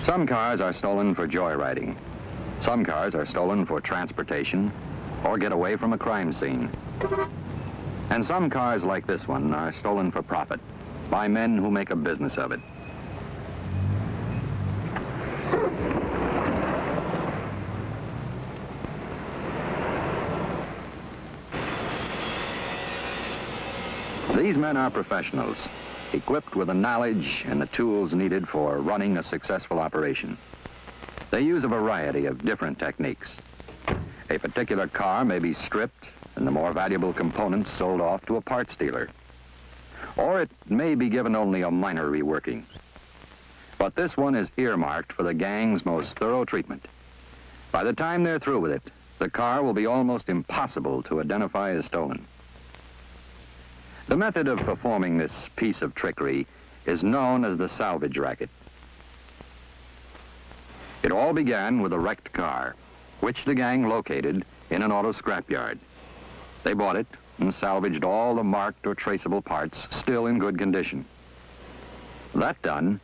Some cars are stolen for joyriding. Some cars are stolen for transportation or get away from a crime scene. And some cars like this one are stolen for profit by men who make a business of it. These men are professionals, equipped with the knowledge and the tools needed for running a successful operation. They use a variety of different techniques. A particular car may be stripped and the more valuable components sold off to a parts dealer. Or it may be given only a minor reworking. But this one is earmarked for the gang's most thorough treatment. By the time they're through with it, the car will be almost impossible to identify as stolen. The method of performing this piece of trickery is known as the salvage racket. It all began with a wrecked car, which the gang located in an auto scrapyard. They bought it and salvaged all the marked or traceable parts still in good condition. That done,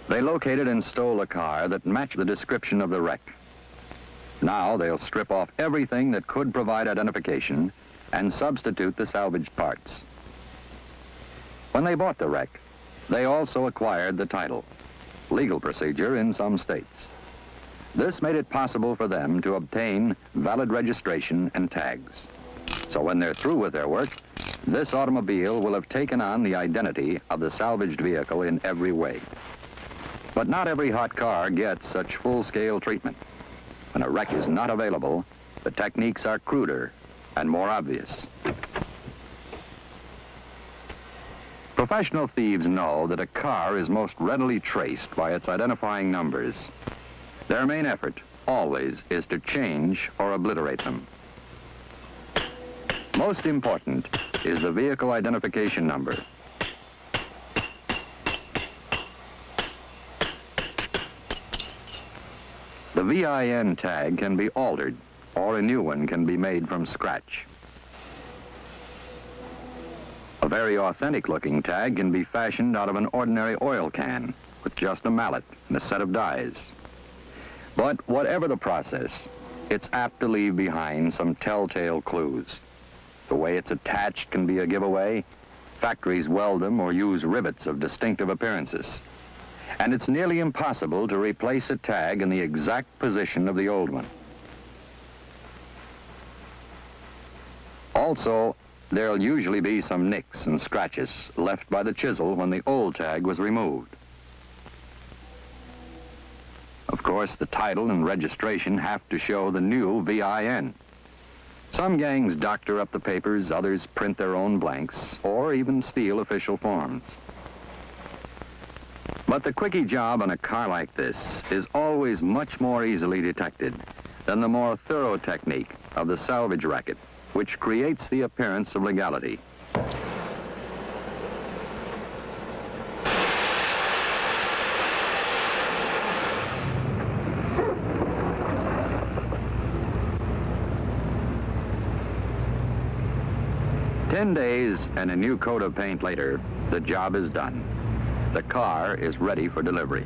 they located and stole a car that matched the description of the wreck. Now they'll strip off everything that could provide identification and substitute the salvaged parts. When they bought the wreck, they also acquired the title, legal procedure in some states. This made it possible for them to obtain valid registration and tags. So when they're through with their work, this automobile will have taken on the identity of the salvaged vehicle in every way. But not every hot car gets such full-scale treatment. When a wreck is not available, the techniques are cruder and more obvious. Professional thieves know that a car is most readily traced by its identifying numbers. Their main effort, always, is to change or obliterate them. Most important is the vehicle identification number. The VIN tag can be altered, or a new one can be made from scratch. A very authentic-looking tag can be fashioned out of an ordinary oil can with just a mallet and a set of dies. But whatever the process, it's apt to leave behind some telltale clues. The way it's attached can be a giveaway. Factories weld them or use rivets of distinctive appearances. And it's nearly impossible to replace a tag in the exact position of the old one. Also, there'll usually be some nicks and scratches left by the chisel when the old tag was removed. Of course, the title and registration have to show the new VIN. Some gangs doctor up the papers, others print their own blanks, or even steal official forms. But the quickie job on a car like this is always much more easily detected than the more thorough technique of the salvage racket, which creates the appearance of legality. "10 days and a new coat of paint later, the job is done. The car is ready for delivery.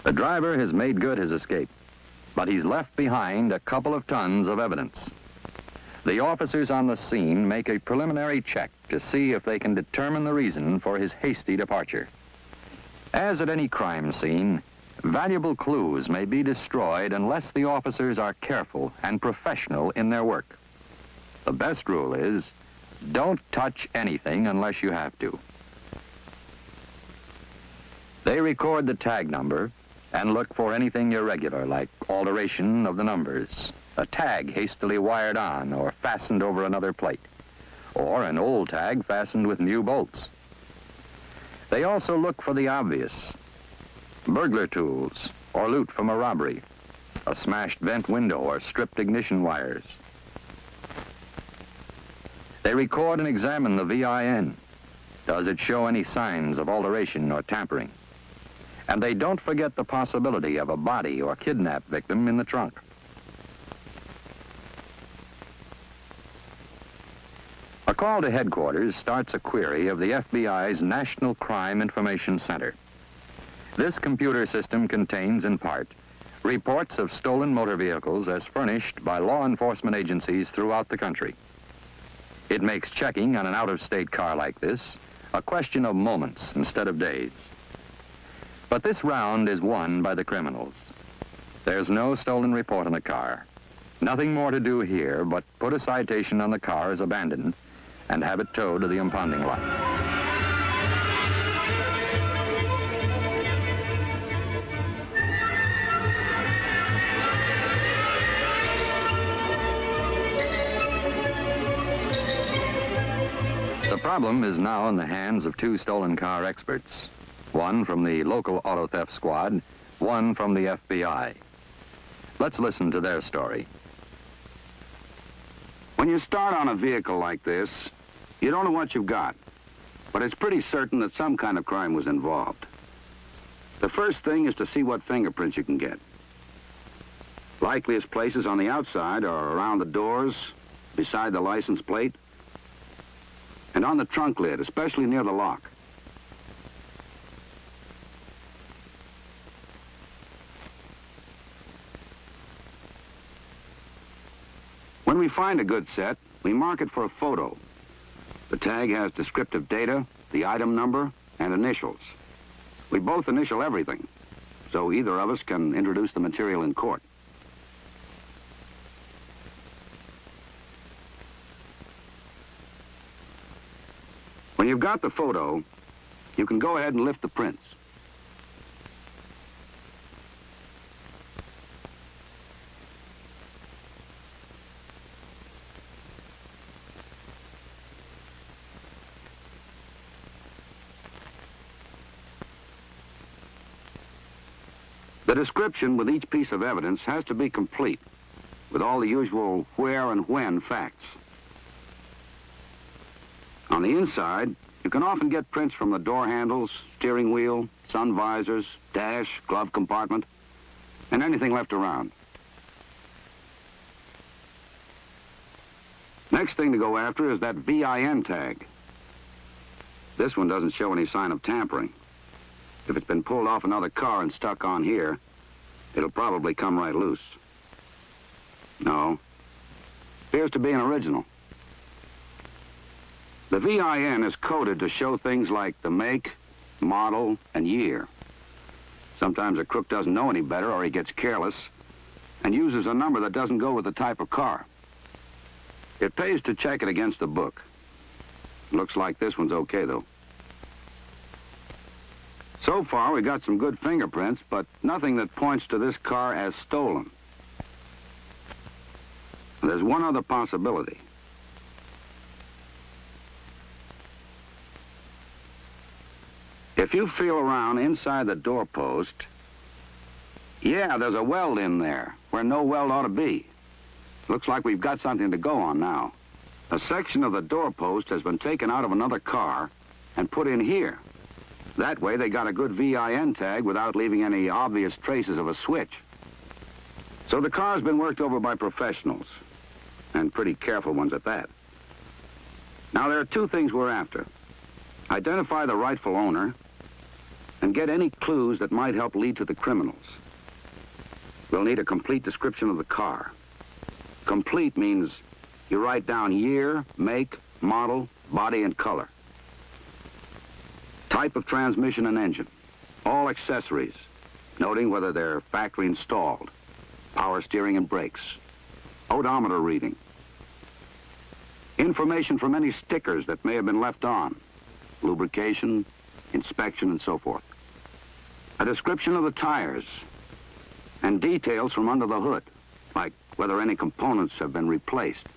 The driver has made good his escape, but he's left behind a couple of tons of evidence. The officers on the scene make a preliminary check to see if they can determine the reason for his hasty departure. As at any crime scene, valuable clues may be destroyed unless the officers are careful and professional in their work. The best rule is, don't touch anything unless you have to. They record the tag number and look for anything irregular, like alteration of the numbers, a tag hastily wired on or fastened over another plate, or an old tag fastened with new bolts. They also look for the obvious: burglar tools or loot from a robbery, a smashed vent window or stripped ignition wires. They record and examine the VIN. Does it show any signs of alteration or tampering? And they don't forget the possibility of a body or kidnap victim in the trunk. A call to headquarters starts a query of the FBI's National Crime Information Center. This computer system contains, in part, reports of stolen motor vehicles as furnished by law enforcement agencies throughout the country. It makes checking on an out-of-state car like this a question of moments instead of days. But this round is won by the criminals. There's no stolen report on the car. Nothing more to do here but put a citation on the car as abandoned and have it towed to the impounding lot. The problem is now in the hands of two stolen car experts, one from the local auto theft squad, one from the FBI. Let's listen to their story. When you start on a vehicle like this, you don't know what you've got, but it's pretty certain that some kind of crime was involved. The first thing is to see what fingerprints you can get. Likeliest places on the outside are around the doors, beside the license plate, and on the trunk lid, especially near the lock. When we find a good set, we mark it for a photo. The tag has descriptive data, the item number, and initials. We both initial everything, so either of us can introduce the material in court. When you've got the photo, you can go ahead and lift the prints. The description with each piece of evidence has to be complete, with all the usual where and when facts. On the inside, you can often get prints from the door handles, steering wheel, sun visors, dash, glove compartment, and anything left around. Next thing to go after is that VIN tag. This one doesn't show any sign of tampering. If it's been pulled off another car and stuck on here, it'll probably come right loose. No. Appears to be an original. The VIN is coded to show things like the make, model, and year. Sometimes a crook doesn't know any better, or he gets careless and uses a number that doesn't go with the type of car. It pays to check it against the book. Looks like this one's okay, though. So far, we got some good fingerprints, but nothing that points to this car as stolen. There's one other possibility. If you feel around inside the doorpost, yeah, there's a weld in there where no weld ought to be. Looks like we've got something to go on now. A section of the doorpost has been taken out of another car and put in here. That way they got a good VIN tag without leaving any obvious traces of a switch. So the car's been worked over by professionals, and pretty careful ones at that. Now there are two things we're after. Identify the rightful owner and get any clues that might help lead to the criminals. We'll need a complete description of the car. Complete means you write down year, make, model, body, and color. Type of transmission and engine. All accessories, noting whether they're factory installed. Power steering and brakes. Odometer reading. Information from any stickers that may have been left on. Lubrication, inspection, and so forth. A description of the tires. And details from under the hood, like whether any components have been replaced.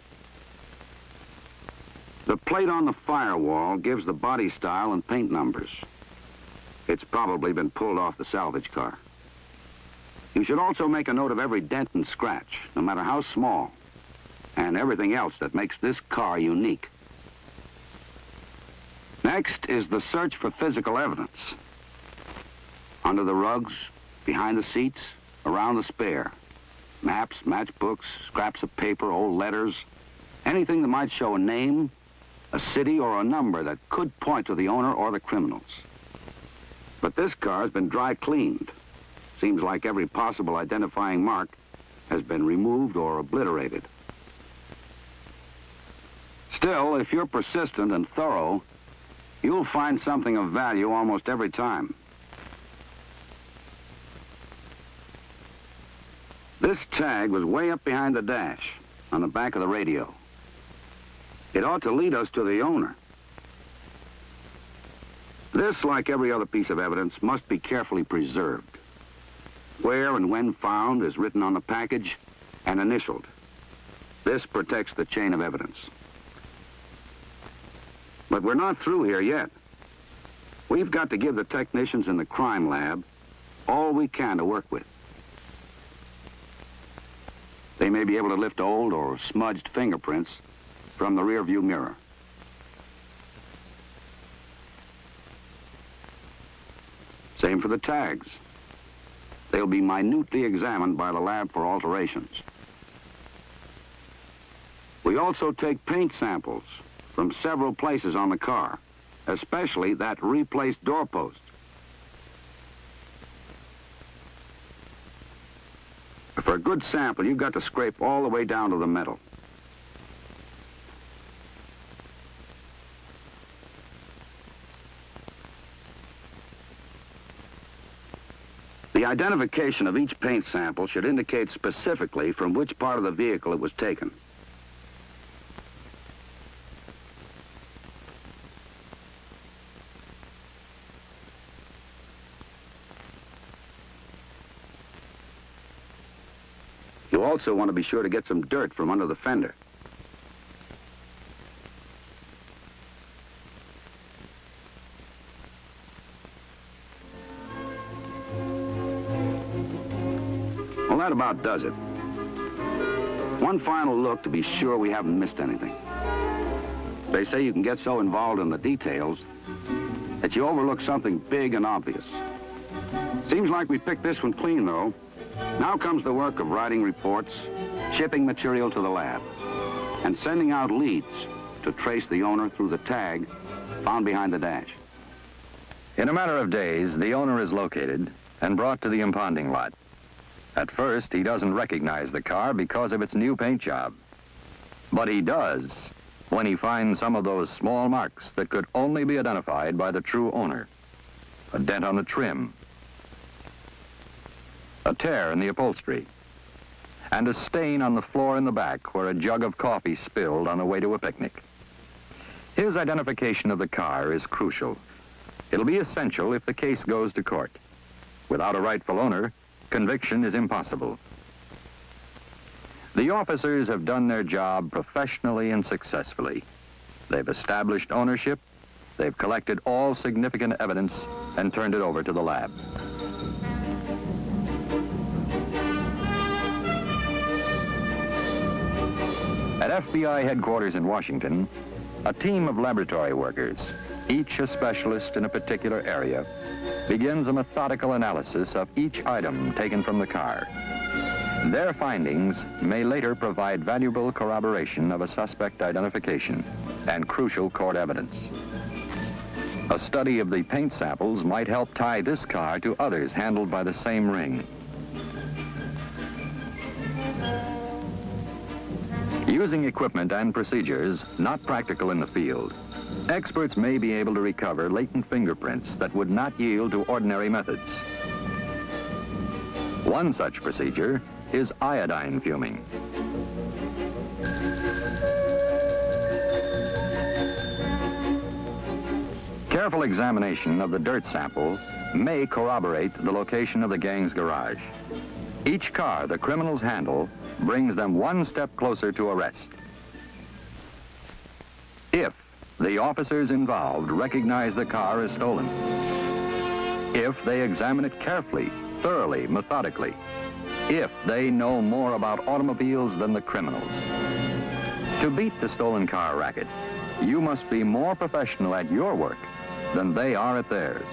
The plate on the firewall gives the body style and paint numbers. It's probably been pulled off the salvage car. You should also make a note of every dent and scratch, no matter how small, and everything else that makes this car unique. Next is the search for physical evidence. Under the rugs, behind the seats, around the spare. Maps, matchbooks, scraps of paper, old letters, anything that might show a name, a city, or a number that could point to the owner or the criminals. But this car has been dry cleaned. Seems like every possible identifying mark has been removed or obliterated. Still, if you're persistent and thorough, you'll find something of value almost every time. This tag was way up behind the dash, on the back of the radio. It ought to lead us to the owner. This, like every other piece of evidence, must be carefully preserved. Where and when found is written on the package and initialed. This protects the chain of evidence. But we're not through here yet. We've got to give the technicians in the crime lab all we can to work with. They may be able to lift old or smudged fingerprints from the rearview mirror. Same for the tags. They'll be minutely examined by the lab for alterations. We also take paint samples from several places on the car, especially that replaced doorpost. For a good sample, you've got to scrape all the way down to the metal. The identification of each paint sample should indicate specifically from which part of the vehicle it was taken. You also want to be sure to get some dirt from under the fender. Well, that about does it. One final look to be sure we haven't missed anything. They say you can get so involved in the details that you overlook something big and obvious. Seems like we picked this one clean, though. Now comes the work of writing reports, shipping material to the lab, and sending out leads to trace the owner through the tag found behind the dash. In a matter of days, the owner is located and brought to the impounding lot. At first, he doesn't recognize the car because of its new paint job. But he does when he finds some of those small marks that could only be identified by the true owner. A dent on the trim, a tear in the upholstery, and a stain on the floor in the back where a jug of coffee spilled on the way to a picnic. His identification of the car is crucial. It'll be essential if the case goes to court. Without a rightful owner, conviction is impossible. The officers have done their job professionally and successfully. They've established ownership, they've collected all significant evidence, and turned it over to the lab. At FBI headquarters in Washington, a team of laboratory workers, each a specialist in a particular area, begins a methodical analysis of each item taken from the car. Their findings may later provide valuable corroboration of a suspect identification and crucial court evidence. A study of the paint samples might help tie this car to others handled by the same ring. Using equipment and procedures not practical in the field, experts may be able to recover latent fingerprints that would not yield to ordinary methods. One such procedure is iodine fuming. Careful examination of the dirt sample may corroborate the location of the gang's garage. Each car the criminals handle brings them one step closer to arrest. If the officers involved recognize the car as stolen, if they examine it carefully, thoroughly, methodically, if they know more about automobiles than the criminals. To beat the stolen car racket, you must be more professional at your work than they are at theirs.